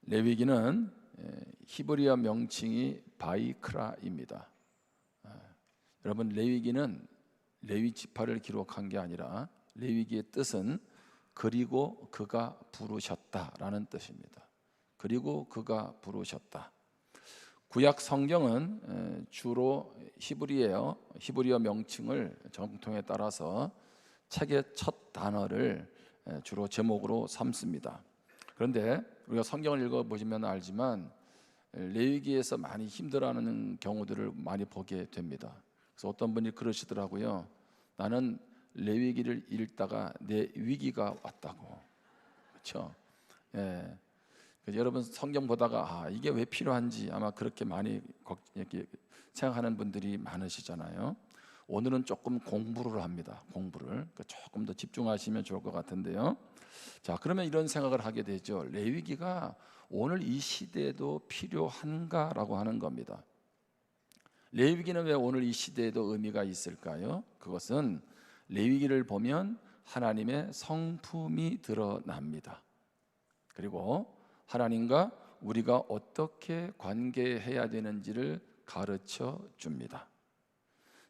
레위기는 히브리어 명칭이 바이크라입니다. 여러분, 레위기는 레위 지파를 기록한 게 아니라 레위기의 뜻은 그리고 그가 부르셨다라는 뜻입니다. 그리고 그가 부르셨다. 구약 성경은 주로 히브리어 명칭을 정통에 따라서 책의 첫 단어를 주로 제목으로 삼습니다. 그런데 우리가 성경을 읽어보시면 알지만 레위기에서 많이 힘들어하는 경우들을 많이 보게 됩니다. 그래서 어떤 분이 그러시더라고요. 나는 레위기를 읽다가 내 위기가 왔다고. 그렇죠? 예. 그래서 여러분 성경 보다가 이게 왜 필요한지 아마 그렇게 많이 이렇게 생각하는 분들이 많으시잖아요. 오늘은 조금 공부를 합니다. 공부를 조금 더 집중하시면 좋을 것 같은데요. 자, 그러면 이런 생각을 하게 되죠. 레위기가 오늘 이 시대에도 필요한가라고 하는 겁니다. 레위기는 왜 오늘 이 시대에도 의미가 있을까요? 그것은 레위기를 보면 하나님의 성품이 드러납니다. 그리고 하나님과 우리가 어떻게 관계해야 되는지를 가르쳐 줍니다.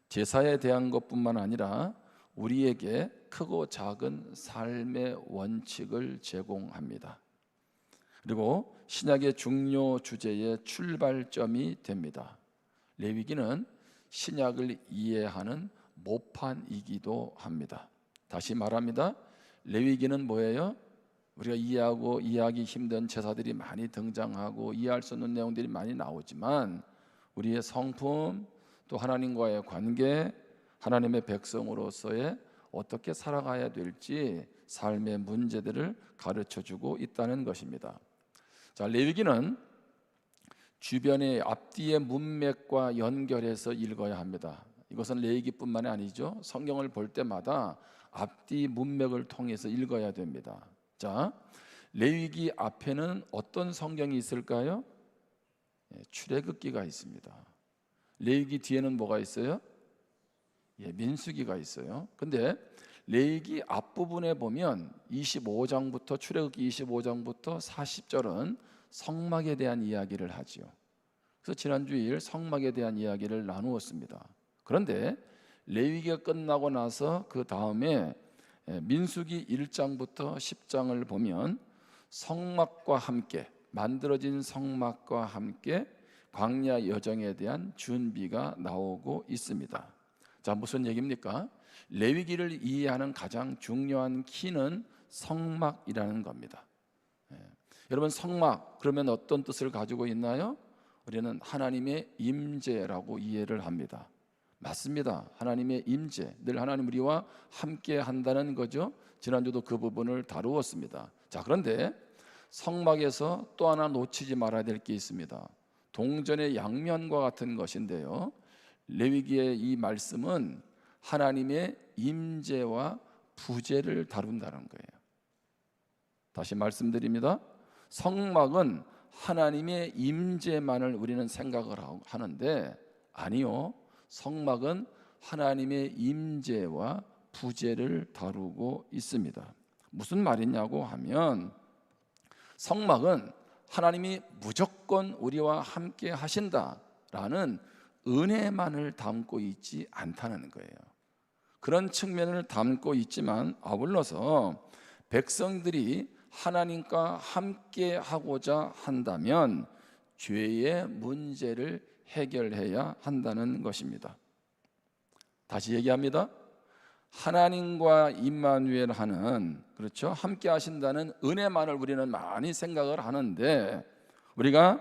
제사에 대한 것뿐만 아니라 우리에게 크고 작은 삶의 원칙을 제공합니다. 그리고 신약의 중요 주제의 출발점이 됩니다. 레위기는 신약을 이해하는 모판이기도 합니다. 다시 말합니다. 레위기는 뭐예요? 우리가 이해하기 힘든 제사들이 많이 등장하고 이해할 수 없는 내용들이 많이 나오지만 우리의 성품, 또 하나님과의 관계, 하나님의 백성으로서의 어떻게 살아가야 될지 삶의 문제들을 가르쳐주고 있다는 것입니다. 자, 레위기는 주변의 앞뒤의 문맥과 연결해서 읽어야 합니다. 이것은 레위기뿐만이 아니죠. 성경을 볼 때마다 앞뒤 문맥을 통해서 읽어야 됩니다. 자, 레위기 앞에는 어떤 성경이 있을까요? 출애굽기가 있습니다. 레위기 뒤에는 뭐가 있어요? 민수기가 있어요. 근데 레위기 앞부분에 보면 25장부터 출애굽기 25장부터 40절은 성막에 대한 이야기를 하지요. 그래서 지난주일 성막에 대한 이야기를 나누었습니다. 그런데 레위기가 끝나고 나서 그 다음에 민수기 1장부터 10장을 보면 성막과 함께 만들어진 성막과 함께 광야 여정에 대한 준비가 나오고 있습니다. 자, 무슨 얘기입니까? 레위기를 이해하는 가장 중요한 키는 성막이라는 겁니다. 여러분, 성막 그러면 어떤 뜻을 가지고 있나요? 우리는 하나님의 임재라고 이해를 합니다. 맞습니다. 하나님의 임재, 늘 하나님 우리와 함께 한다는 거죠. 지난주도 그 부분을 다루었습니다. 자, 그런데 성막에서 또 하나 놓치지 말아야 될 게 있습니다. 동전의 양면과 같은 것인데요, 레위기의 이 말씀은 하나님의 임재와 부재를 다룬다는 거예요. 다시 말씀드립니다. 성막은 하나님의 임재만을 우리는 생각을 하는데 아니요, 성막은 하나님의 임재와 부재를 다루고 있습니다. 무슨 말이냐고 하면 성막은 하나님이 무조건 우리와 함께 하신다라는 은혜만을 담고 있지 않다는 거예요. 그런 측면을 담고 있지만 아울러서 백성들이 하나님과 함께 하고자 한다면 죄의 문제를 해결해야 한다는 것입니다. 다시 얘기합니다. 하나님과 임마누엘 하는, 그렇죠, 함께 하신다는 은혜만을 우리는 많이 생각을 하는데 우리가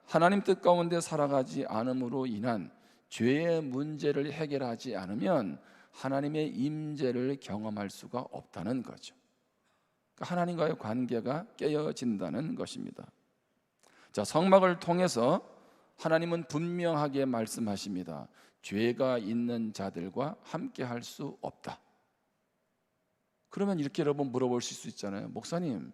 하나님 뜻 가운데 살아가지 않음으로 인한 죄의 문제를 해결하지 않으면 하나님의 임재를 경험할 수가 없다는 거죠. 하나님과의 관계가 깨어진다는 것입니다. 자, 성막을 통해서 하나님은 분명하게 말씀하십니다. 죄가 있는 자들과 함께 할 수 없다. 그러면 이렇게 여러분 물어보실 수 있잖아요. 목사님,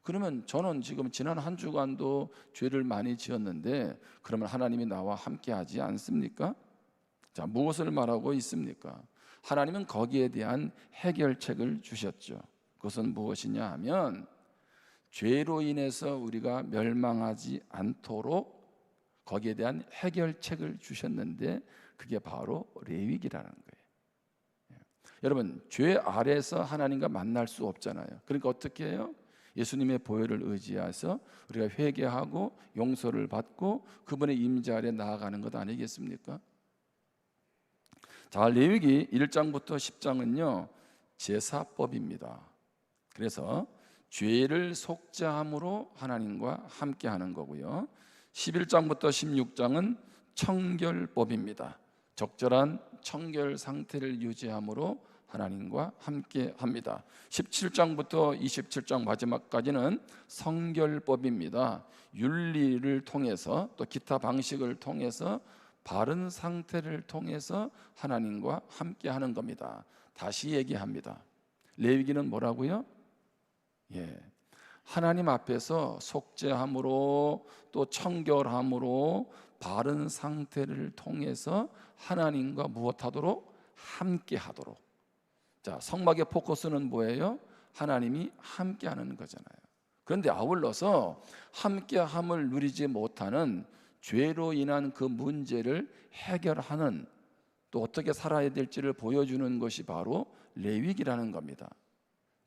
그러면 저는 지금 지난 한 주간도 죄를 많이 지었는데 그러면 하나님이 나와 함께 하지 않습니까? 자, 무엇을 말하고 있습니까? 하나님은 거기에 대한 해결책을 주셨죠. 그것은 무엇이냐 하면 죄로 인해서 우리가 멸망하지 않도록 거기에 대한 해결책을 주셨는데 그게 바로 레위기라는 거예요. 여러분, 죄 아래서 하나님과 만날 수 없잖아요. 그러니까 어떻게 해요? 예수님의 보혈을 의지해서 우리가 회개하고 용서를 받고 그분의 임재 아래 나아가는 것 아니겠습니까? 자, 레위기 1장부터 10장은요 제사법입니다. 그래서 죄를 속죄함으로 하나님과 함께하는 거고요. 11장부터 16장은 청결법입니다. 적절한 청결 상태를 유지함으로 하나님과 함께합니다. 17장부터 27장 마지막까지는 성결법입니다. 윤리를 통해서 또 기타 방식을 통해서 바른 상태를 통해서 하나님과 함께하는 겁니다. 다시 얘기합니다. 레위기는 뭐라고요? 하나님 앞에서 속죄함으로 또 청결함으로 바른 상태를 통해서 하나님과 무엇하도록? 함께하도록. 자, 성막의 포커스는 뭐예요? 하나님이 함께하는 거잖아요. 그런데 아울러서 함께함을 누리지 못하는 죄로 인한 그 문제를 해결하는, 또 어떻게 살아야 될지를 보여주는 것이 바로 레위기라는 겁니다.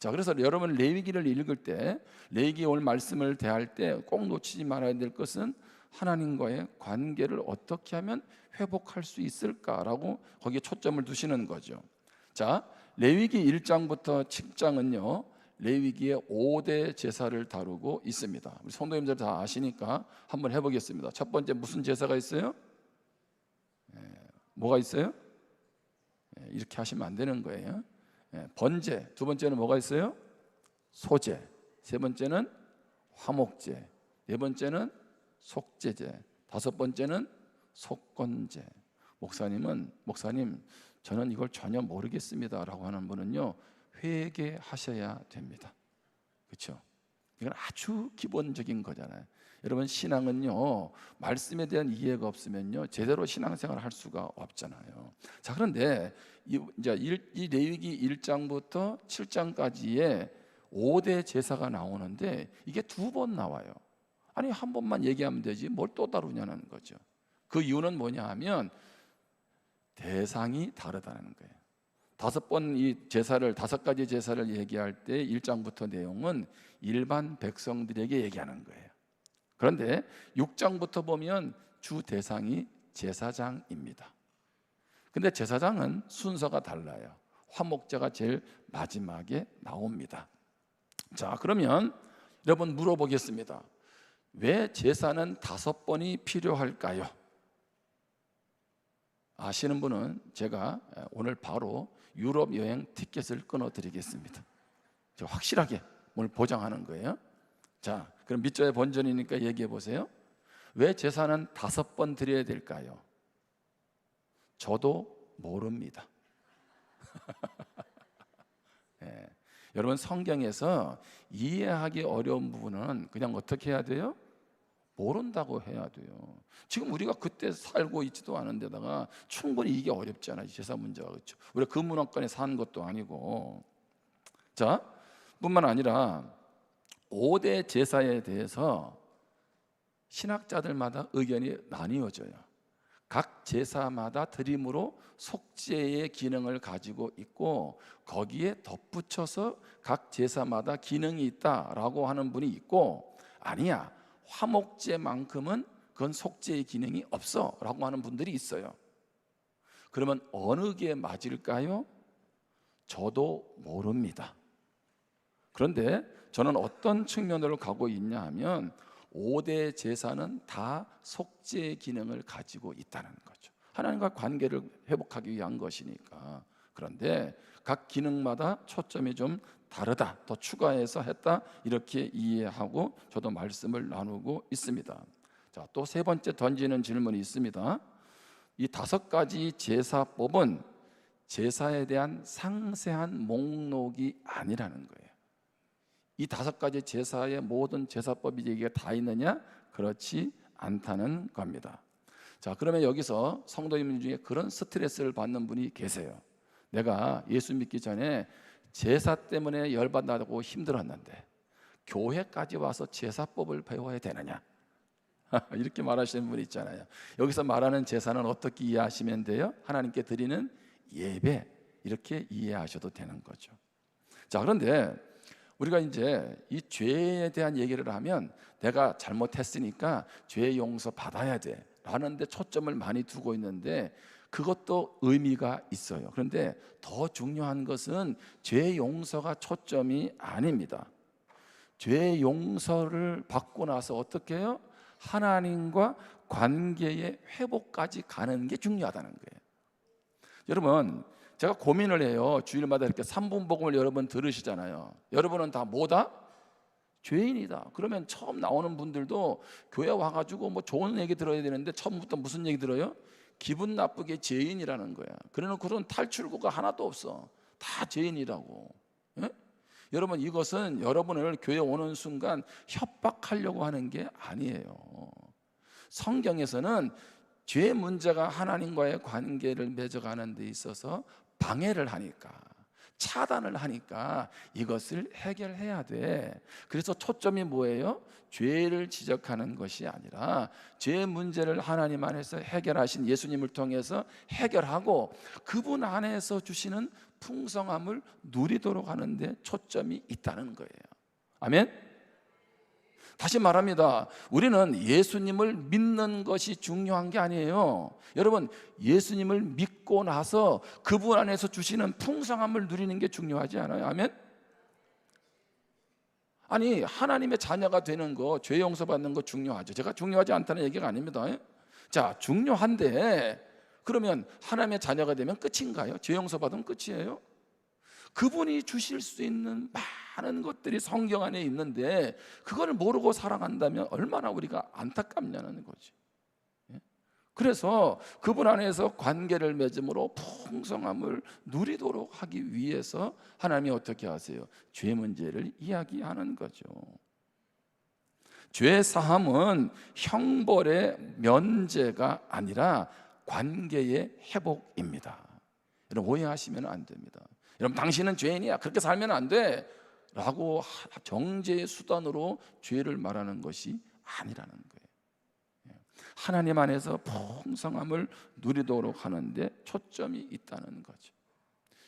자, 그래서 여러분 레위기를 읽을 때, 레위기 오늘 말씀을 대할 때 꼭 놓치지 말아야 될 것은 하나님과의 관계를 어떻게 하면 회복할 수 있을까라고 거기에 초점을 두시는 거죠. 자, 레위기 1장부터 7장은요 레위기의 5대 제사를 다루고 있습니다. 우리 성도님들 다 아시니까 한번 해보겠습니다. 첫 번째 무슨 제사가 있어요? 뭐가 있어요? 이렇게 하시면 안 되는 거예요. 번제. 두 번째는 뭐가 있어요? 소제. 세 번째는 화목제. 네 번째는 속죄제. 다섯 번째는 속건제. 목사님 저는 이걸 전혀 모르겠습니다라고 하는 분은요 회개하셔야 됩니다. 그렇죠? 이건 아주 기본적인 거잖아요. 여러분 신앙은요 말씀에 대한 이해가 없으면요 제대로 신앙생활을 할 수가 없잖아요. 자, 그런데 이 레위기 1장부터 7장까지의 5대 제사가 나오는데 이게 두 번 나와요. 아니 한 번만 얘기하면 되지 뭘 또 다루냐는 거죠. 그 이유는 뭐냐 하면 대상이 다르다는 거예요. 다섯 가지 제사를 얘기할 때 1장부터 내용은 일반 백성들에게 얘기하는 거예요. 그런데 6장부터 보면 주 대상이 제사장입니다. 근데 제사장은 순서가 달라요. 화목제가 제일 마지막에 나옵니다. 자, 그러면 여러분 물어보겠습니다. 왜 제사는 5번이 필요할까요? 아시는 분은 제가 오늘 바로 유럽 여행 티켓을 끊어 드리겠습니다. 확실하게 오늘 보장하는 거예요. 자, 그럼 밑줄의 본전이니까 얘기해 보세요. 왜 제사는 5번 드려야 될까요? 저도 모릅니다. 여러분 성경에서 이해하기 어려운 부분은 그냥 어떻게 해야 돼요? 모른다고 해야 돼요. 지금 우리가 그때 살고 있지도 않은 데다가 충분히 이게 어렵잖아요. 제사 문제가. 그렇죠? 우리가 그 문화권에 산 것도 아니고. 자, 뿐만 아니라 5대 제사에 대해서 신학자들마다 의견이 나뉘어져요. 각 제사마다 드림으로 속죄의 기능을 가지고 있고 거기에 덧붙여서 각 제사마다 기능이 있다라고 하는 분이 있고, 아니야 화목제만큼은 그건 속죄의 기능이 없어 라고 하는 분들이 있어요. 그러면 어느 게 맞을까요? 저도 모릅니다. 그런데 저는 어떤 측면으로 가고 있냐 하면 5대 제사는 다 속죄의 기능을 가지고 있다는 거죠. 하나님과 관계를 회복하기 위한 것이니까. 그런데 각 기능마다 초점이 좀 다르다, 더 추가해서 했다, 이렇게 이해하고 저도 말씀을 나누고 있습니다. 자, 또 세 번째 던지는 질문이 있습니다. 이 5가지 제사법은 제사에 대한 상세한 목록이 아니라는 거예요. 이 5가지 제사의 모든 제사법이 이게 다 있느냐? 그렇지 않다는 겁니다. 자, 그러면 여기서 성도님 중에 그런 스트레스를 받는 분이 계세요. 내가 예수 믿기 전에 제사 때문에 열받나고 힘들었는데 교회까지 와서 제사법을 배워야 되느냐? 이렇게 말하시는 분이 있잖아요. 여기서 말하는 제사는 어떻게 이해하시면 돼요? 하나님께 드리는 예배, 이렇게 이해하셔도 되는 거죠. 자, 그런데 우리가 이제 이 죄에 대한 얘기를 하면 내가 잘못했으니까 죄 용서 받아야 돼 라는 데 초점을 많이 두고 있는데, 그것도 의미가 있어요. 그런데 더 중요한 것은 죄 용서가 초점이 아닙니다. 죄 용서를 받고 나서 어떻게 해요? 하나님과 관계의 회복까지 가는 게 중요하다는 거예요. 여러분, 제가 고민을 해요. 주일마다 이렇게 3분 복음을 여러분 들으시잖아요. 여러분은 다 뭐다? 죄인이다. 그러면 처음 나오는 분들도 교회 와가지고 뭐 좋은 얘기 들어야 되는데 처음부터 무슨 얘기 들어요? 기분 나쁘게 죄인이라는 거야. 그래놓고는 탈출구가 하나도 없어. 다 죄인이라고. 예? 여러분, 이것은 여러분을 교회 오는 순간 협박하려고 하는 게 아니에요. 성경에서는 죄 문제가 하나님과의 관계를 맺어가는 데 있어서 방해를 하니까, 차단을 하니까 이것을 해결해야 돼. 그래서 초점이 뭐예요? 죄를 지적하는 것이 아니라 죄 문제를 하나님 안에서 해결하신 예수님을 통해서 해결하고 그분 안에서 주시는 풍성함을 누리도록 하는데 초점이 있다는 거예요. 아멘? 다시 말합니다. 우리는 예수님을 믿는 것이 중요한 게 아니에요. 여러분, 예수님을 믿고 나서 그분 안에서 주시는 풍성함을 누리는 게 중요하지 않아요? 아멘? 아니, 하나님의 자녀가 되는 거, 죄 용서받는 거 중요하죠. 제가 중요하지 않다는 얘기가 아닙니다. 자, 중요한데 그러면 하나님의 자녀가 되면 끝인가요? 죄 용서받으면 끝이에요? 그분이 주실 수 있는 많은 것들이 성경 안에 있는데 그걸 모르고 살아간다면 얼마나 우리가 안타깝냐는 거지. 그래서 그분 안에서 관계를 맺음으로 풍성함을 누리도록 하기 위해서 하나님이 어떻게 하세요? 죄 문제를 이야기하는 거죠. 죄 사함은 형벌의 면제가 아니라 관계의 회복입니다. 여러분, 오해하시면 안 됩니다. 여러분, 당신은 죄인이야, 그렇게 살면 안 돼 라고 정죄의 수단으로 죄를 말하는 것이 아니라는 거예요. 하나님 안에서 풍성함을 누리도록 하는데 초점이 있다는 거죠.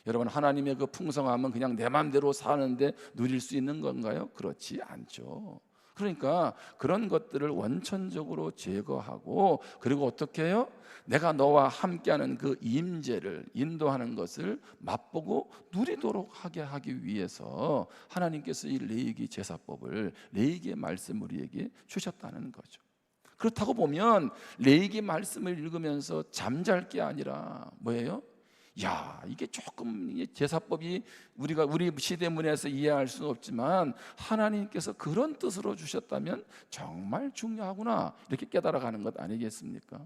여러분, 하나님의 그 풍성함은 그냥 내 마음대로 사는데 누릴 수 있는 건가요? 그렇지 않죠. 그러니까 그런 것들을 원천적으로 제거하고, 그리고 어떻게 해요? 내가 너와 함께하는 그 임재를 인도하는 것을 맛보고 누리도록 하게 하기 위해서 하나님께서 이 레위기 제사법을, 레위기의 말씀을 우리에게 주셨다는 거죠. 그렇다고 보면 레위기 말씀을 읽으면서 잠잘 게 아니라 뭐예요? 야, 이게 조금 제사법이 우리가 우리 시대문에서 이해할 수는 없지만 하나님께서 그런 뜻으로 주셨다면 정말 중요하구나, 이렇게 깨달아가는 것 아니겠습니까?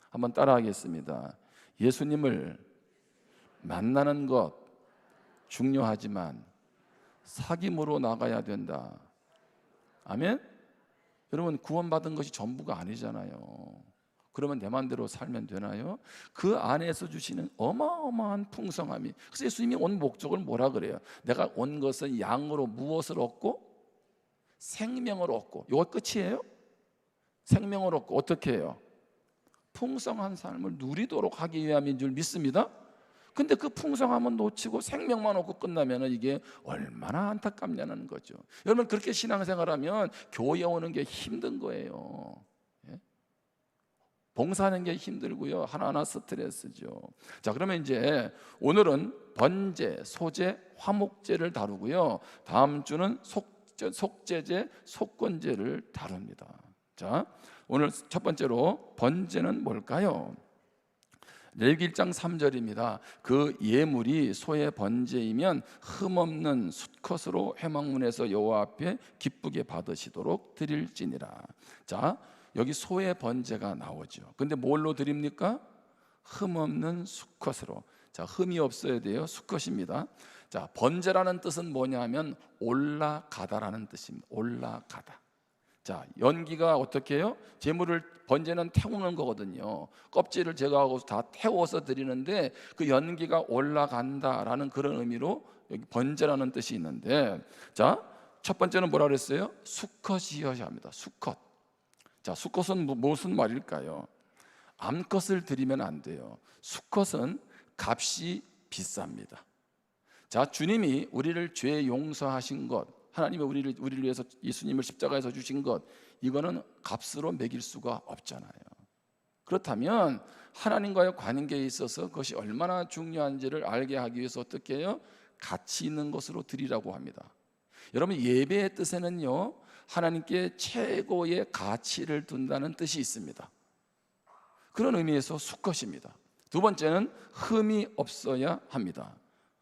한번 따라하겠습니다. 예수님을 만나는 것 중요하지만 사귐으로 나가야 된다. 아멘? 여러분, 구원받은 것이 전부가 아니잖아요. 그러면 내 마음대로 살면 되나요? 그 안에서 주시는 어마어마한 풍성함이, 그래서 예수님이 온 목적을 뭐라 그래요? 내가 온 것은 양으로 무엇을 얻고? 생명을 얻고. 이거 끝이에요? 생명을 얻고 어떻게 해요? 풍성한 삶을 누리도록 하기 위함인 줄 믿습니다. 근데 그 풍성함은 놓치고 생명만 얻고 끝나면 이게 얼마나 안타깝냐는 거죠. 여러분, 그렇게 신앙생활하면 교회 오는 게 힘든 거예요. 봉사하는 게 힘들고요, 하나하나 스트레스죠. 자, 그러면 이제 오늘은 번제, 소제, 화목제를 다루고요, 다음 주는 속제제, 속건제를 다룹니다. 자, 오늘 첫 번째로 번제는 뭘까요? 레위기 1장 3절입니다. 그 예물이 소의 번제이면 흠없는 숫컷으로 회막문에서 여호와 앞에 기쁘게 받으시도록 드릴지니라. 자, 여기 소의 번제가 나오죠. 근데 뭘로 드립니까? 흠없는 수컷으로. 자, 흠이 없어야 돼요. 수컷입니다. 자, 번제라는 뜻은 뭐냐면 올라가다라는 뜻입니다. 올라가다. 자, 연기가 어떻게 해요? 제물을, 번제는 태우는 거거든요. 껍질을 제거하고 다 태워서 드리는데 그 연기가 올라간다라는 그런 의미로 여기 번제라는 뜻이 있는데, 자, 첫 번째는 뭐라 그랬어요? 수컷이어야 합니다. 수컷. 자, 수컷은 무슨 말일까요? 암컷을 드리면 안 돼요. 수컷은 값이 비쌉니다. 자, 주님이 우리를 죄 용서하신 것, 하나님이 우리를 위해서 예수님을 십자가에서 주신 것, 이거는 값으로 매길 수가 없잖아요. 그렇다면 하나님과의 관계에 있어서 그것이 얼마나 중요한지를 알게 하기 위해서 어떻게 해요? 가치 있는 것으로 드리라고 합니다. 여러분, 예배의 뜻에는요, 하나님께 최고의 가치를 둔다는 뜻이 있습니다. 그런 의미에서 수컷입니다. 두 번째는 흠이 없어야 합니다.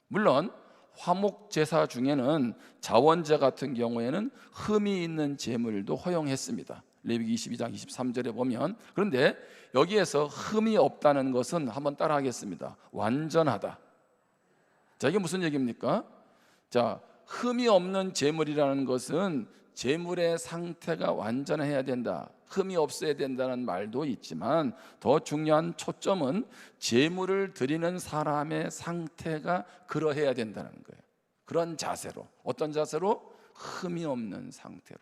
물론 화목 제사 중에는 자원제 같은 경우에는 흠이 있는 제물도 허용했습니다. 레위기 22장 23절에 보면. 그런데 여기에서 흠이 없다는 것은 한번 따라 하겠습니다. 완전하다. 자, 이게 무슨 얘기입니까? 자, 흠이 없는 제물이라는 것은 제물의 상태가 완전해야 된다, 흠이 없어야 된다는 말도 있지만 더 중요한 초점은 제물을 드리는 사람의 상태가 그러해야 된다는 거예요. 그런 자세로, 어떤 자세로? 흠이 없는 상태로,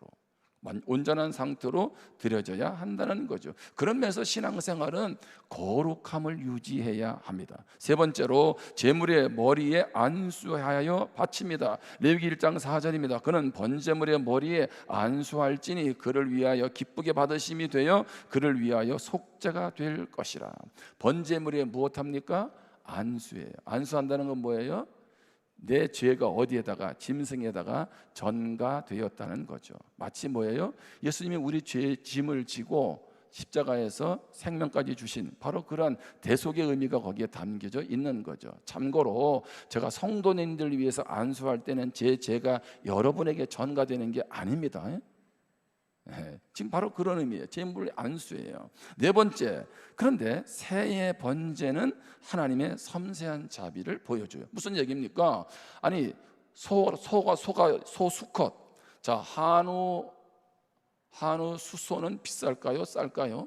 온전한 상태로 드려져야 한다는 거죠. 그런 면에서 신앙생활은 거룩함을 유지해야 합니다. 세 번째로 제물의 머리에 안수하여 바칩니다. 레위기 1장 4절입니다. 그는 번제물의 머리에 안수할지니 그를 위하여 기쁘게 받으심이 되어 그를 위하여 속죄가 될 것이라. 번제물에 무엇합니까? 안수예요. 안수한다는 건 뭐예요? 내 죄가 어디에다가, 짐승에다가 전가되었다는 거죠. 마치 뭐예요? 예수님이 우리 죄의 짐을 지고 십자가에서 생명까지 주신 바로 그런 대속의 의미가 거기에 담겨져 있는 거죠. 참고로 제가 성도님들 위해서 안수할 때는 제 죄가 여러분에게 전가되는 게 아닙니다. 지금 바로 그런 의미예요. 제물의 안수예요. 네 번째, 그런데 새의 번제는 하나님의 섬세한 자비를 보여줘요. 무슨 얘기입니까? 아니, 소 수컷. 자, 한우 수소는 비쌀까요? 쌀까요?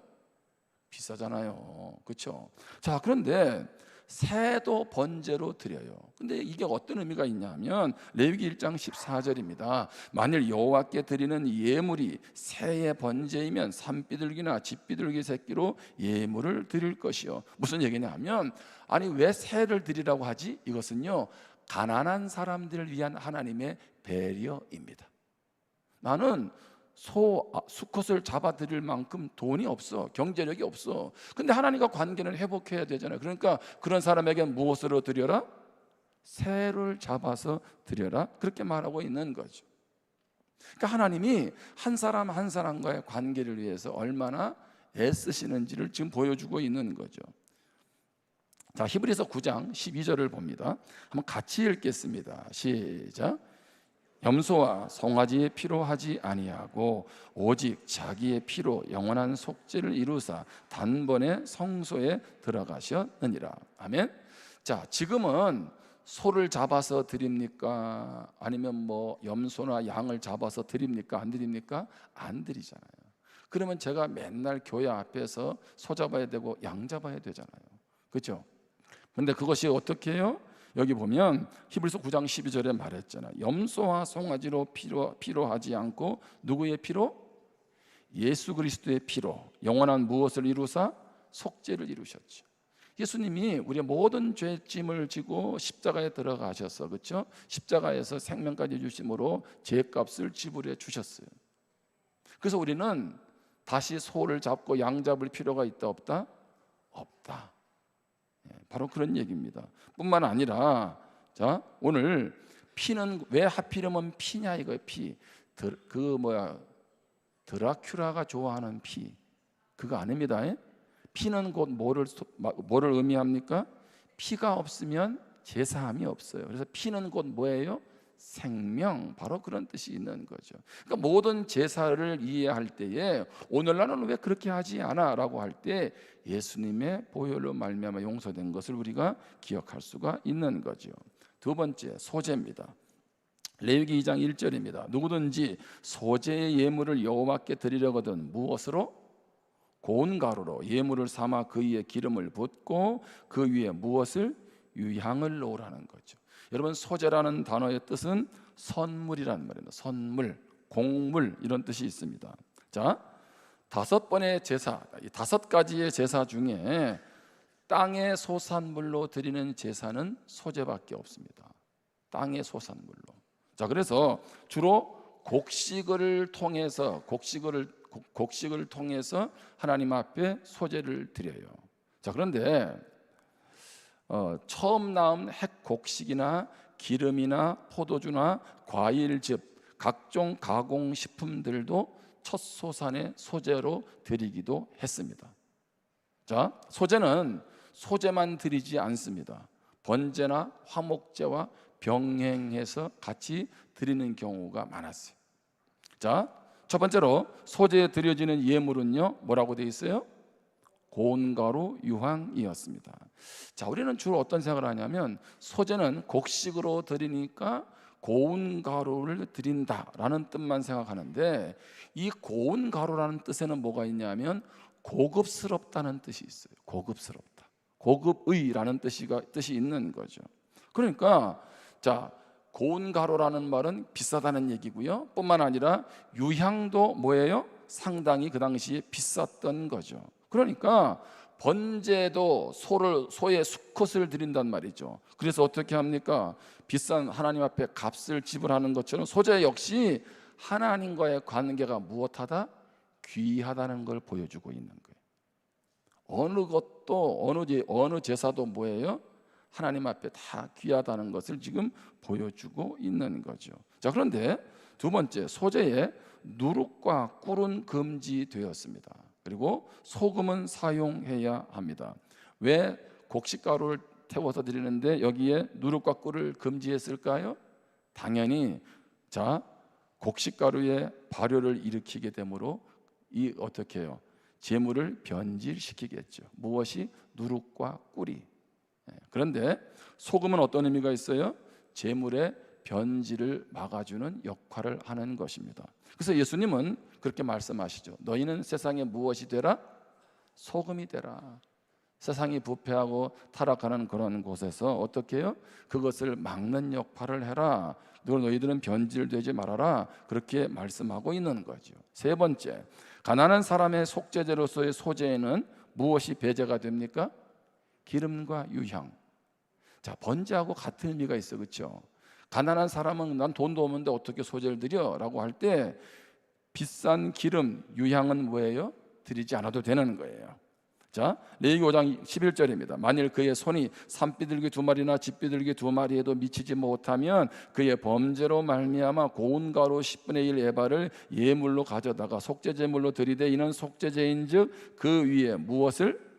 비싸잖아요. 그렇죠? 자, 그런데 새도 번제로 드려요. 근데 이게 어떤 의미가 있냐면 레위기 1장 14절입니다. 만일 여호와께 드리는 예물이 새의 번제이면 산비둘기나 집비둘기 새끼로 예물을 드릴 것이요. 무슨 얘기냐면, 아니 왜 새를 드리라고 하지? 이것은요, 가난한 사람들을 위한 하나님의 배려입니다. 나는 수컷을 잡아드릴 만큼 돈이 없어, 경제력이 없어. 근데 하나님과 관계는 회복해야 되잖아요. 그러니까 그런 사람에게 무엇으로 드려라? 새를 잡아서 드려라, 그렇게 말하고 있는 거죠. 그러니까 하나님이 한 사람 한 사람과의 관계를 위해서 얼마나 애쓰시는지를 지금 보여주고 있는 거죠. 자, 히브리서 9장 12절을 봅니다. 한번 같이 읽겠습니다. 시작. 염소와 송아지의 피로 하지 아니하고 오직 자기의 피로 영원한 속죄를 이루사 단번에 성소에 들어가셨느니라. 아멘. 자, 지금은 소를 잡아서 드립니까? 아니면 뭐 염소나 양을 잡아서 드립니까? 안 드립니까? 안 드리잖아요. 그러면 제가 맨날 교회 앞에서 소 잡아야 되고 양 잡아야 되잖아요. 그렇죠? 근데 그것이 어떻게 해요? 여기 보면 히브리서 9장 12절에 말했잖아요. 염소와 송아지로 피로 하지 않고 누구의 피로? 예수 그리스도의 피로 영원한 무엇을 이루사? 속죄를 이루셨죠. 예수님이 우리의 모든 죄짐을 지고 십자가에 들어가셔서, 그렇죠? 십자가에서 생명까지 주심으로 죄값을 지불해 주셨어요. 그래서 우리는 다시 소를 잡고 양 잡을 필요가 있다 없다? 없다. 바로 그런 얘기입니다. 뿐만 아니라, 자, 오늘 피는 왜 하필이면 피냐 이거예요. 피. 드라큘라가 좋아하는 피, 그거 아닙니다. 피는 곧 뭐를 의미합니까? 피가 없으면 제사함이 없어요. 그래서 피는 곧 뭐예요? 생명, 바로 그런 뜻이 있는 거죠. 그러니까 모든 제사를 이해할 때에 오늘날은 왜 그렇게 하지 않아? 라고 할 때 예수님의 보혈로 말미암아 용서된 것을 우리가 기억할 수가 있는 거죠. 두 번째, 소제입니다. 레위기 2장 1절입니다. 누구든지 소제의 예물을 여호와께 드리려거든 무엇으로? 고운 가루로 예물을 삼아 그 위에 기름을 붓고 그 위에 무엇을? 유향을 놓으라는 거죠. 여러분, 소제라는 단어의 뜻은 선물이란 말입니다. 선물, 공물 이런 뜻이 있습니다. 자, 5번의 제사, 이 5가지의 제사 중에 땅의 소산물로 드리는 제사는 소제밖에 없습니다. 땅의 소산물로. 자, 그래서 주로 곡식을 통해서 하나님 앞에 소제를 드려요. 자, 그런데 처음 나온 핵곡식이나 기름이나 포도주나 과일즙, 각종 가공식품들도 첫 소산의 소제로 드리기도 했습니다. 자, 소제는 소제만 드리지 않습니다. 번제나 화목제와 병행해서 같이 드리는 경우가 많았어요. 자, 첫 번째로 소제에 드려지는 예물은요, 뭐라고 되어 있어요? 고운가루 유황이었습니다. 자, 우리는 주로 어떤 생각을 하냐면 소제는 곡식으로 드리니까 고운가루를 드린다라는 뜻만 생각하는데, 이 고운가루라는 뜻에는 뭐가 있냐면 고급스럽다는 뜻이 있어요. 고급스럽다, 고급의라는 뜻이 있는 거죠. 그러니까 자, 고운가루라는 말은 비싸다는 얘기고요, 뿐만 아니라 유향도 뭐예요? 상당히 그 당시에 비쌌던 거죠. 그러니까 번제도 소의 수컷을 드린단 말이죠. 그래서 어떻게 합니까? 비싼 하나님 앞에 값을 지불하는 것처럼 소제 역시 하나님과의 관계가 무엇하다? 귀하다는 걸 보여주고 있는 거예요. 어느 것도 어느 제사도 뭐예요? 하나님 앞에 다 귀하다는 것을 지금 보여주고 있는 거죠. 자, 그런데 두 번째, 소제에 누룩과 꿀은 금지되었습니다. 그리고 소금은 사용해야 합니다. 왜 곡식가루를 태워서 드리는데 여기에 누룩과 꿀을 금지했을까요? 당연히 자, 곡식가루의 발효를 일으키게 되므로 이 어떻게 해요? 제물을 변질시키겠죠. 무엇이? 누룩과 꿀이. 그런데 소금은 어떤 의미가 있어요? 제물의 변질을 막아주는 역할을 하는 것입니다. 그래서 예수님은 그렇게 말씀하시죠. 너희는 세상에 무엇이 되라? 소금이 되라. 세상이 부패하고 타락하는 그런 곳에서 어떻게 해요? 그것을 막는 역할을 해라. 너희들은 변질되지 말아라. 그렇게 말씀하고 있는 거죠. 세 번째, 가난한 사람의 속죄제로서의 소제에는 무엇이 배제가 됩니까? 기름과 유향. 자, 번제하고 같은 의미가 있어, 그렇죠? 가난한 사람은 난 돈도 없는데 어떻게 소제를 드려? 라고 할 때 비싼 기름, 유향은 뭐예요? 드리지 않아도 되는 거예요. 자, 레위기 5장 11절입니다. 만일 그의 손이 산비둘기 2마리나 집비둘기 2마리에도 미치지 못하면 그의 범죄로 말미암아 고운 가루 10분의 1 에바를 예물로 가져다가 속죄제물로 드리되 이는 속죄제인즉 그 위에 무엇을?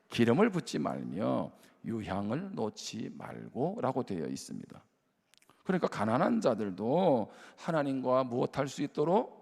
기름을 붓지 말며 유향을 놓지 말고 라고 되어 있습니다. 그러니까 가난한 자들도 하나님과 무엇할 수 있도록?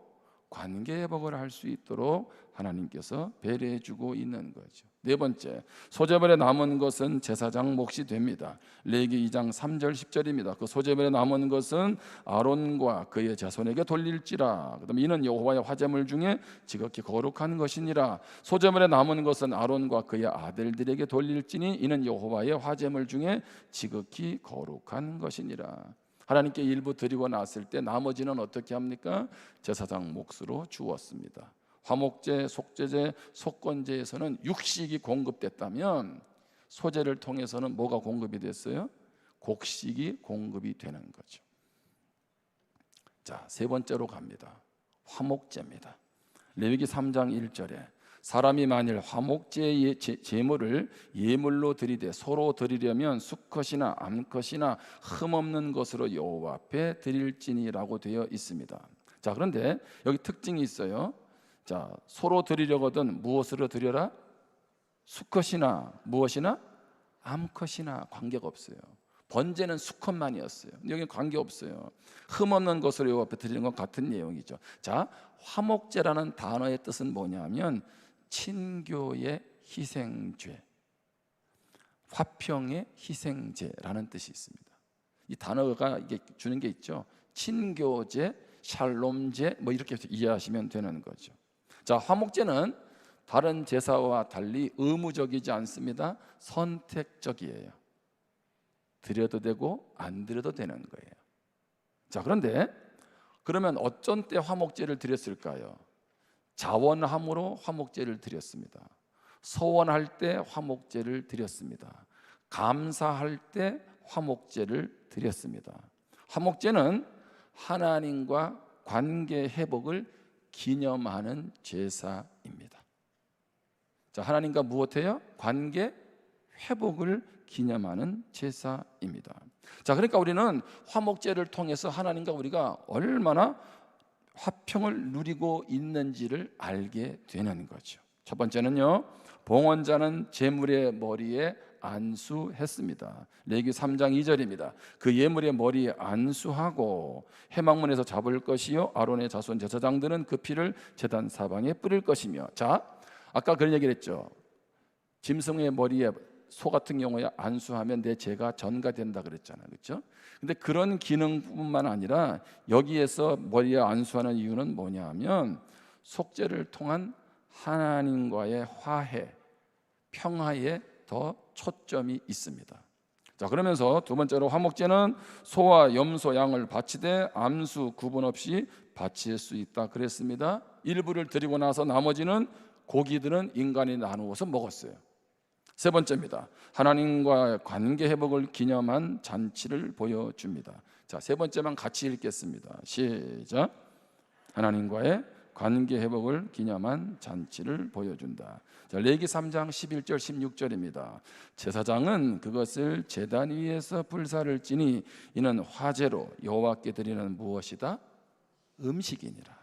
관계 회복을 할 수 있도록 하나님께서 배려해 주고 있는 거죠. 네 번째, 소제물에 남은 것은 제사장 몫이 됩니다. 레위기 2장 3절 10절입니다. 그 소제물에 남은 것은 아론과 그의 자손에게 돌릴지라. 그다음에 이는 여호와의 화제물 중에 지극히 거룩한 것이니라. 소제물에 남은 것은 아론과 그의 아들들에게 돌릴지니 이는 여호와의 화제물 중에 지극히 거룩한 것이니라. 하나님께 일부 드리고 났을 때 나머지는 어떻게 합니까? 제사장 몫으로 주었습니다. 화목제, 속죄제, 속건제에서는 육식이 공급됐다면 소제를 통해서는 뭐가 공급이 됐어요? 곡식이 공급이 되는 거죠. 자, 세 번째로 갑니다. 화목제입니다. 레위기 3장 1절에 사람이 만일 화목제의 제물을 예물로 드리되 서로 드리려면 수컷이나 암컷이나 흠없는 것으로 여호와 앞에 드릴지니라고 되어 있습니다. 자, 그런데 여기 특징이 있어요. 자, 서로 드리려거든 무엇으로 드려라? 수컷이나 무엇이나 암컷이나 관계가 없어요. 번제는 수컷만이었어요. 여기는 관계없어요. 흠없는 것으로 여호와 앞에 드리는 건 같은 내용이죠. 자, 화목제라는 단어의 뜻은 뭐냐면 친교의 희생죄, 화평의 희생제라는 뜻이 있습니다. 이 단어가 이게 주는 게 있죠. 친교제, 샬롬제 뭐 이렇게 이해하시면 되는 거죠. 자, 화목제는 다른 제사와 달리 의무적이지 않습니다. 선택적이에요. 드려도 되고 안 드려도 되는 거예요. 자, 그런데 그러면 어쩐 때 화목제를 드렸을까요? 자원함으로 화목제를 드렸습니다. 소원할 때 화목제를 드렸습니다. 감사할 때 화목제를 드렸습니다. 화목제는 하나님과 관계 회복을 기념하는 제사입니다. 자, 하나님과 무엇해요? 관계 회복을 기념하는 제사입니다. 자, 그러니까 우리는 화목제를 통해서 하나님과 우리가 얼마나 화평을 누리고 있는지를 알게 되는 거죠. 첫 번째는요, 봉헌자는 제물의 머리에 안수했습니다. 레위기 3장 2절입니다. 그 예물의 머리에 안수하고 회막문에서 잡을 것이요 아론의 자손 제사장들은 그 피를 제단 사방에 뿌릴 것이며. 자, 아까 그런 얘기를 했죠. 짐승의 머리에 소 같은 경우에 안수하면 내 죄가 전가된다 그랬잖아요, 그렇죠? 근데 그런 기능뿐만 아니라 여기에서 머리에 안수하는 이유는 뭐냐면 속죄를 통한 하나님과의 화해, 평화에 더 초점이 있습니다. 자, 그러면서 두 번째로 화목제는 소와 염소, 양을 바치되 암수 구분 없이 바칠 수 있다 그랬습니다. 일부를 드리고 나서 나머지는 고기들은 인간이 나누어서 먹었어요. 세 번째입니다. 하나님과 관계 회복을 기념한 잔치를 보여줍니다. 자, 세 번째만 같이 읽겠습니다. 시작. 하나님과의 관계 회복을 기념한 잔치를 보여준다. 자, 레위기 3장 11절 16절입니다. 제사장은 그것을 제단 위에서 불사를 찌니 이는 화제로 여호와께 드리는 무엇이다? 음식이니라.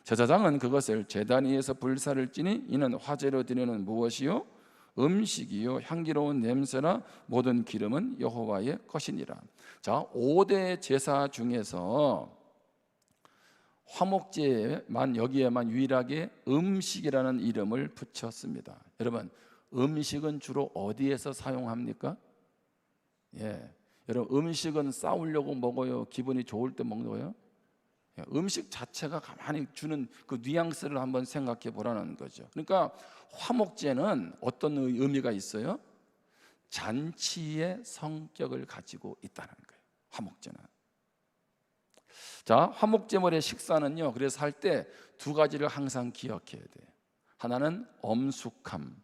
제사장은 그것을 제단 위에서 불사를 찌니 이는 화제로 드리는 무엇이요? 음식이요 향기로운 냄새나 모든 기름은 여호와의 것이니라. 자, 5대 제사 중에서 화목제에만 여기에만 유일하게 음식이라는 이름을 붙였습니다. 여러분, 음식은 주로 어디에서 사용합니까? 예, 여러분, 음식은 싸우려고 먹어요? 기분이 좋을 때 먹는 거예요? 음식 자체가 가만히 주는 그 뉘앙스를 한번 생각해 보라는 거죠. 그러니까 화목제는 어떤 의미가 있어요? 잔치의 성격을 가지고 있다는 거예요. 화목제는. 자, 화목제물의 식사는요, 그래서 할 때 두 가지를 항상 기억해야 돼요. 하나는 엄숙함,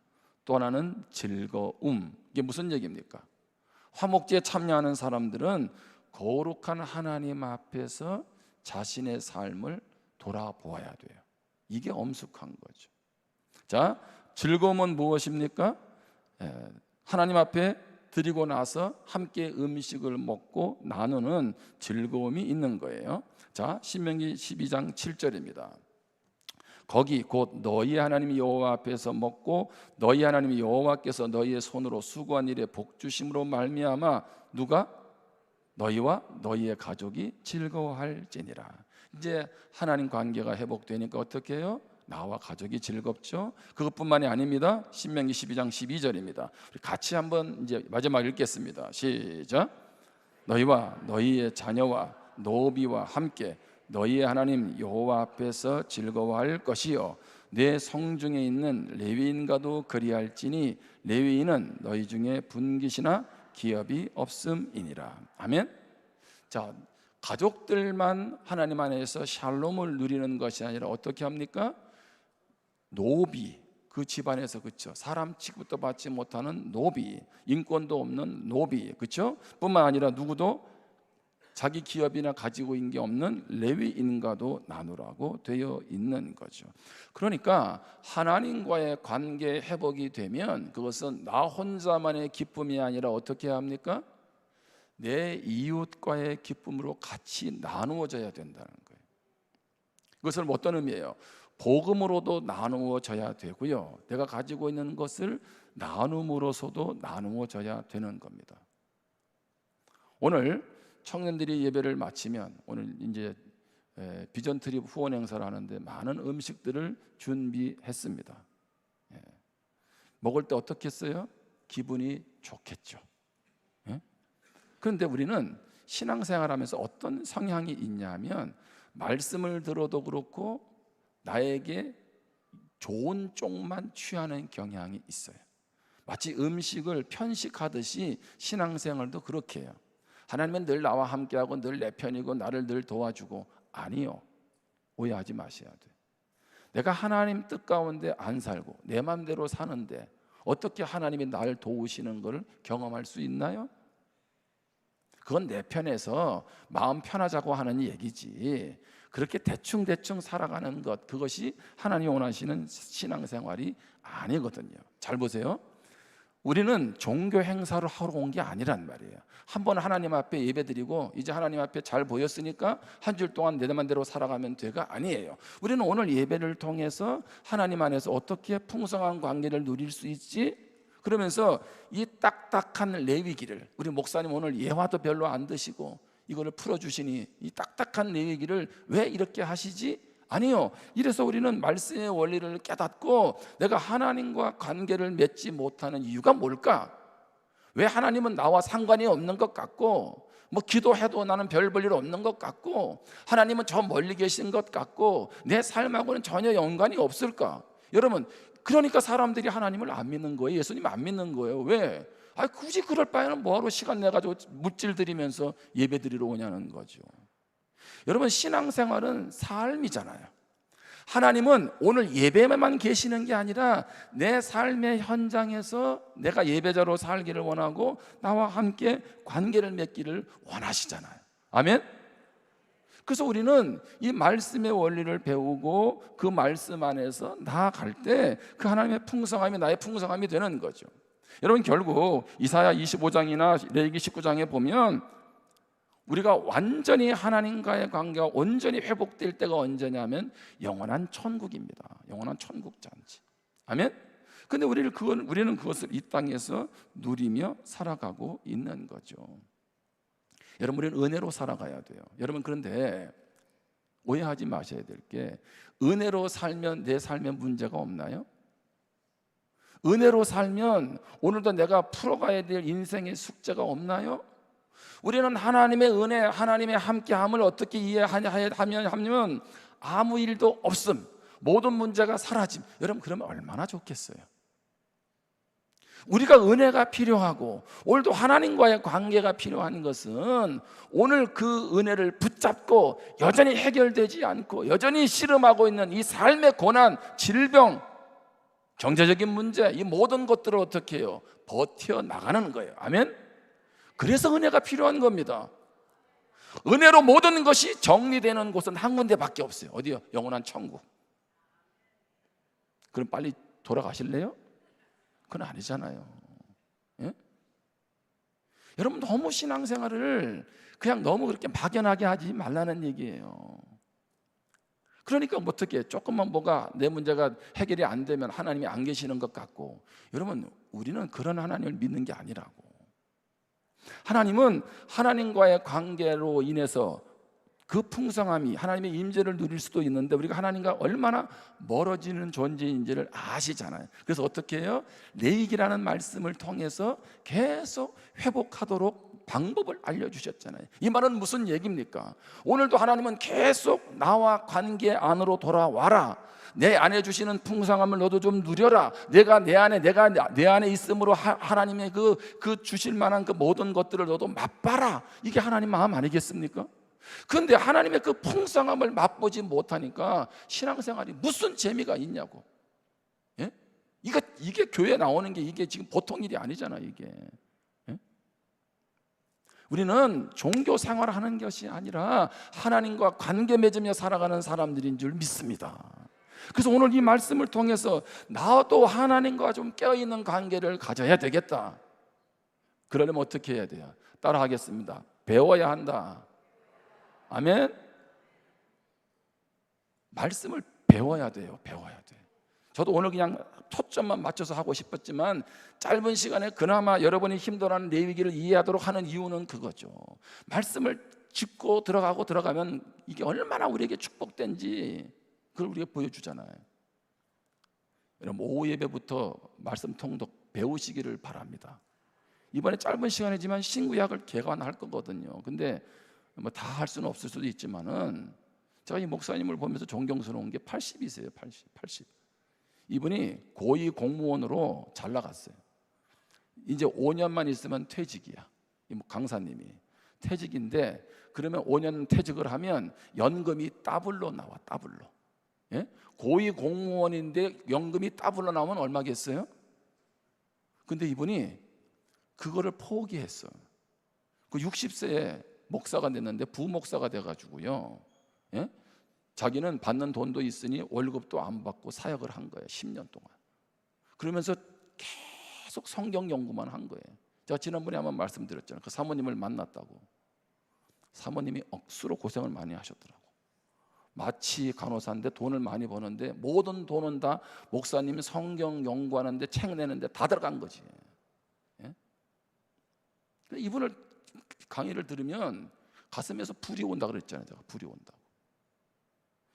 또 하나는 즐거움. 이게 무슨 얘기입니까? 화목제에 참여하는 사람들은 거룩한 하나님 앞에서 자신의 삶을 돌아보아야 돼요. 이게 엄숙한 거죠. 자, 즐거움은 무엇입니까? 하나님 앞에 드리고 나서 함께 음식을 먹고 나누는 즐거움이 있는 거예요. 자, 신명기 12장 7절입니다. 거기 곧 너희 하나님 여호와 앞에서 먹고 너희 하나님 여호와께서 너희의 손으로 수고한 일에 복 주심으로 말미암아 누가? 너희와 너희의 가족이 즐거워할지니라. 이제 하나님 관계가 회복되니까 어떻게 해요? 나와 가족이 즐겁죠. 그것뿐만이 아닙니다. 신명기 12장 12절입니다. 우리 같이 한번 이제 마지막 읽겠습니다. 시작. 너희와 너희의 자녀와 노비와 함께 너희의 하나님 여호와 앞에서 즐거워할 것이요 내 성중에 있는 레위인과도 그리할지니 레위인은 너희 중에 분깃이나 기업이 없음이니라. 아멘. 자, 가족들만 하나님 안에서 샬롬을 누리는 것이 아니라 어떻게 합니까? 노비, 그 집안에서, 그렇죠, 사람 취급도 받지 못하는 노비, 인권도 없는 노비, 그렇죠, 뿐만 아니라 누구도 자기 기업이나 가지고 있는 게 없는 레위인과도 나누라고 되어 있는 거죠. 그러니까 하나님과의 관계 회복이 되면 그것은 나 혼자만의 기쁨이 아니라 어떻게 합니까? 내 이웃과의 기쁨으로 같이 나누어져야 된다는 거예요. 그것은 어떤 의미예요? 복음으로도 나누어져야 되고요, 내가 가지고 있는 것을 나눔으로서도 나누어져야 되는 겁니다. 오늘 청년들이 예배를 마치면 오늘 이제 비전 트립 후원 행사를 하는데 많은 음식들을 준비했습니다. 먹을 때 어떻겠어요? 기분이 좋겠죠. 그런데 우리는 신앙생활하면서 어떤 성향이 있냐면 말씀을 들어도 그렇고 나에게 좋은 쪽만 취하는 경향이 있어요. 마치 음식을 편식하듯이 신앙생활도 그렇게 해요. 하나님은 늘 나와 함께하고 늘 내 편이고 나를 늘 도와주고, 아니요. 오해하지 마셔야 돼. 내가 하나님 뜻 가운데 안 살고 내 마음대로 사는데 어떻게 하나님이 날 도우시는 것을 경험할 수 있나요? 그건 내 편에서 마음 편하자고 하는 얘기지, 그렇게 대충 살아가는 것, 그것이 하나님이 원하시는 신앙생활이 아니거든요. 잘 보세요. 우리는 종교 행사를 하러 온 게 아니란 말이에요. 한번 하나님 앞에 예배드리고 이제 하나님 앞에 잘 보였으니까 한 주 동안 내 맘대로 살아가면 돼가 아니에요. 우리는 오늘 예배를 통해서 하나님 안에서 어떻게 풍성한 관계를 누릴 수 있지? 그러면서 이 딱딱한 레위기를, 우리 목사님 오늘 예화도 별로 안 드시고 이거를 풀어주시니 이 딱딱한 레위기를 왜 이렇게 하시지? 아니요. 이래서 우리는 말씀의 원리를 깨닫고 내가 하나님과 관계를 맺지 못하는 이유가 뭘까? 왜 하나님은 나와 상관이 없는 것 같고, 뭐 기도해도 나는 별 볼 일 없는 것 같고, 하나님은 저 멀리 계신 것 같고 내 삶하고는 전혀 연관이 없을까? 여러분, 그러니까 사람들이 하나님을 안 믿는 거예요. 예수님 안 믿는 거예요. 왜? 굳이 그럴 바에는 뭐하러 시간 내가지고 물질 드리면서 예배 드리러 오냐는 거죠. 여러분, 신앙생활은 삶이잖아요. 하나님은 오늘 예배만 계시는 게 아니라 내 삶의 현장에서 내가 예배자로 살기를 원하고 나와 함께 관계를 맺기를 원하시잖아요. 아멘? 그래서 우리는 이 말씀의 원리를 배우고 그 말씀 안에서 나아갈 때 그 하나님의 풍성함이 나의 풍성함이 되는 거죠. 여러분, 결국 이사야 25장이나 레위기 19장에 보면 우리가 완전히 하나님과의 관계가 온전히 회복될 때가 언제냐면 영원한 천국입니다. 영원한 천국 잔치. 아멘? 근데 우리는 그것을 이 땅에서 누리며 살아가고 있는 거죠. 여러분, 우리는 은혜로 살아가야 돼요. 여러분, 그런데 오해하지 마셔야 될 게, 은혜로 살면 내 삶에 문제가 없나요? 은혜로 살면 오늘도 내가 풀어가야 될 인생의 숙제가 없나요? 우리는 하나님의 은혜, 하나님의 함께함을 어떻게 이해하면 아무 일도 없음, 모든 문제가 사라짐. 여러분, 그러면 얼마나 좋겠어요. 우리가 은혜가 필요하고 오늘도 하나님과의 관계가 필요한 것은 오늘 그 은혜를 붙잡고 여전히 해결되지 않고 여전히 씨름하고 있는 이 삶의 고난, 질병, 경제적인 문제, 이 모든 것들을 어떻게 해요? 버텨나가는 거예요. 아멘? 그래서 은혜가 필요한 겁니다. 은혜로 모든 것이 정리되는 곳은 한 군데밖에 없어요. 어디요? 영원한 천국. 그럼 빨리 돌아가실래요? 그건 아니잖아요. 예? 여러분, 너무 신앙생활을 그냥 너무 그렇게 막연하게 하지 말라는 얘기예요. 그러니까 어떻게 조금만 뭐가 내 문제가 해결이 안 되면 하나님이 안 계시는 것 같고, 여러분, 우리는 그런 하나님을 믿는 게 아니라고. 하나님은 하나님과의 관계로 인해서 그 풍성함이 하나님의 임재를 누릴 수도 있는데 우리가 하나님과 얼마나 멀어지는 존재인지를 아시잖아요. 그래서 어떻게 해요? 레위기라는 말씀을 통해서 계속 회복하도록 방법을 알려주셨잖아요. 이 말은 무슨 얘기입니까? 오늘도 하나님은 계속 나와 관계 안으로 돌아와라. 내 안에 주시는 풍성함을 너도 좀 누려라. 내가 내 안에 있음으로 하나님의 그 주실 만한 그 모든 것들을 너도 맛봐라. 이게 하나님 마음 아니겠습니까? 그런데 하나님의 그 풍성함을 맛보지 못하니까 신앙생활이 무슨 재미가 있냐고. 예? 이게 교회 나오는 게 이게 지금 보통 일이 아니잖아요, 이게. 예? 우리는 종교 생활을 하는 것이 아니라 하나님과 관계 맺으며 살아가는 사람들인 줄 믿습니다. 그래서 오늘 이 말씀을 통해서 나도 하나님과 좀 깨어있는 관계를 가져야 되겠다. 그러려면 어떻게 해야 돼요? 따라하겠습니다. 배워야 한다. 아멘. 말씀을 배워야 돼요. 배워야 돼. 저도 오늘 그냥 초점만 맞춰서 하고 싶었지만 짧은 시간에 그나마 여러분이 힘들어하는 레위기를 이해하도록 하는 이유는 그거죠. 말씀을 짚고 들어가면 이게 얼마나 우리에게 축복된지 그걸 우리가 보여주잖아요. 여러분, 오후 예배부터 말씀 통독 배우시기를 바랍니다. 이번에 짧은 시간이지만 신구약을 개관할 거거든요. 근데 뭐 다 할 수는 없을 수도 있지만은 제가 이 목사님을 보면서 존경스러운 게 80이세요. 80. 이분이 고위 공무원으로 잘 나갔어요. 이제 5년만 있으면 퇴직이야. 이 강사님이 퇴직인데 그러면 5년 퇴직을 하면 연금이 더블로 나와. 더블로. 예? 고위 공무원인데 연금이 더블로 나오면 얼마겠어요? 근데 이분이 그거를 포기했어. 그 60세에 목사가 됐는데 부목사가 돼가지고요. 예? 자기는 받는 돈도 있으니 월급도 안 받고 사역을 한 거예요. 10년 동안. 그러면서 계속 성경 연구만 한 거예요. 제가 지난번에 한번 말씀드렸잖아요. 그 사모님을 만났다고. 사모님이 억수로 고생을 많이 하셨더라고. 마치 간호사인데 돈을 많이 버는데 모든 돈은 다 목사님이 성경 연구하는데 책 내는데 다 들어간 거지. 예? 이분을 강의를 들으면 가슴에서 불이 온다 그랬잖아요. 제가 불이 온다고.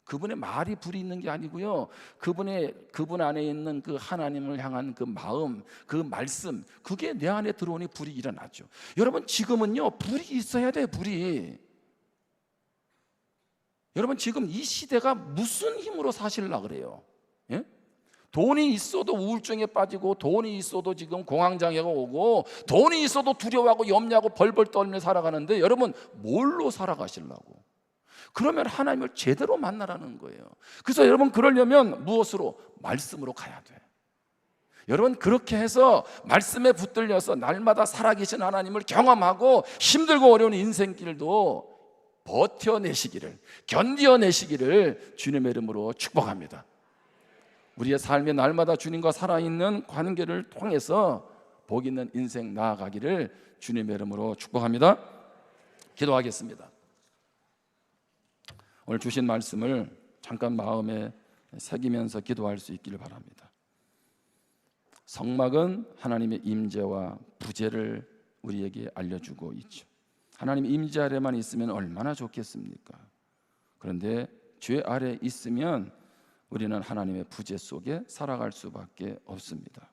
그분의 말이 불이 있는 게 아니고요. 그분 안에 있는 그 하나님을 향한 그 마음, 그 말씀, 그게 내 안에 들어오니 불이 일어나죠. 여러분 지금은요 불이 있어야 돼요. 불이. 여러분 지금 이 시대가 무슨 힘으로 사실라 그래요? 예? 돈이 있어도 우울증에 빠지고 돈이 있어도 지금 공황장애가 오고 돈이 있어도 두려워하고 염려하고 벌벌 떨며 살아가는데 여러분 뭘로 살아가시려고? 그러면 하나님을 제대로 만나라는 거예요. 그래서 여러분 그러려면 무엇으로? 말씀으로 가야 돼. 여러분 그렇게 해서 말씀에 붙들려서 날마다 살아계신 하나님을 경험하고 힘들고 어려운 인생길도 버텨내시기를, 견뎌내시기를 주님의 이름으로 축복합니다. 우리의 삶에 날마다 주님과 살아있는 관계를 통해서 복 있는 인생 나아가기를 주님의 이름으로 축복합니다. 기도하겠습니다. 오늘 주신 말씀을 잠깐 마음에 새기면서 기도할 수 있기를 바랍니다. 성막은 하나님의 임재와 부재를 우리에게 알려주고 있죠. 하나님 임재 아래만 있으면 얼마나 좋겠습니까? 그런데 죄 아래 있으면 우리는 하나님의 부재 속에 살아갈 수밖에 없습니다.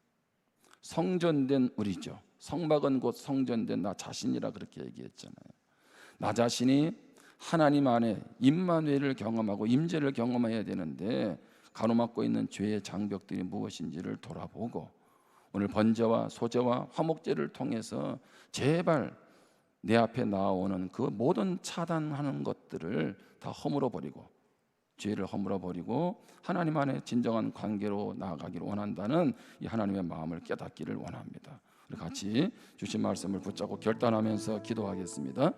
성전된 우리죠. 성막은 곧 성전된 나 자신이라 그렇게 얘기했잖아요. 나 자신이 하나님 안에 임마누엘을 경험하고 임재를 경험해야 되는데 가로막고 있는 죄의 장벽들이 무엇인지를 돌아보고 오늘 번제와 소제와 화목제를 통해서 제발 내 앞에 나오는 그 모든 차단하는 것들을 다 허물어 버리고 죄를 허물어 버리고 하나님 안에 진정한 관계로 나아가기를 원한다는 이 하나님의 마음을 깨닫기를 원합니다. 우리 같이 주신 말씀을 붙잡고 결단하면서 기도하겠습니다.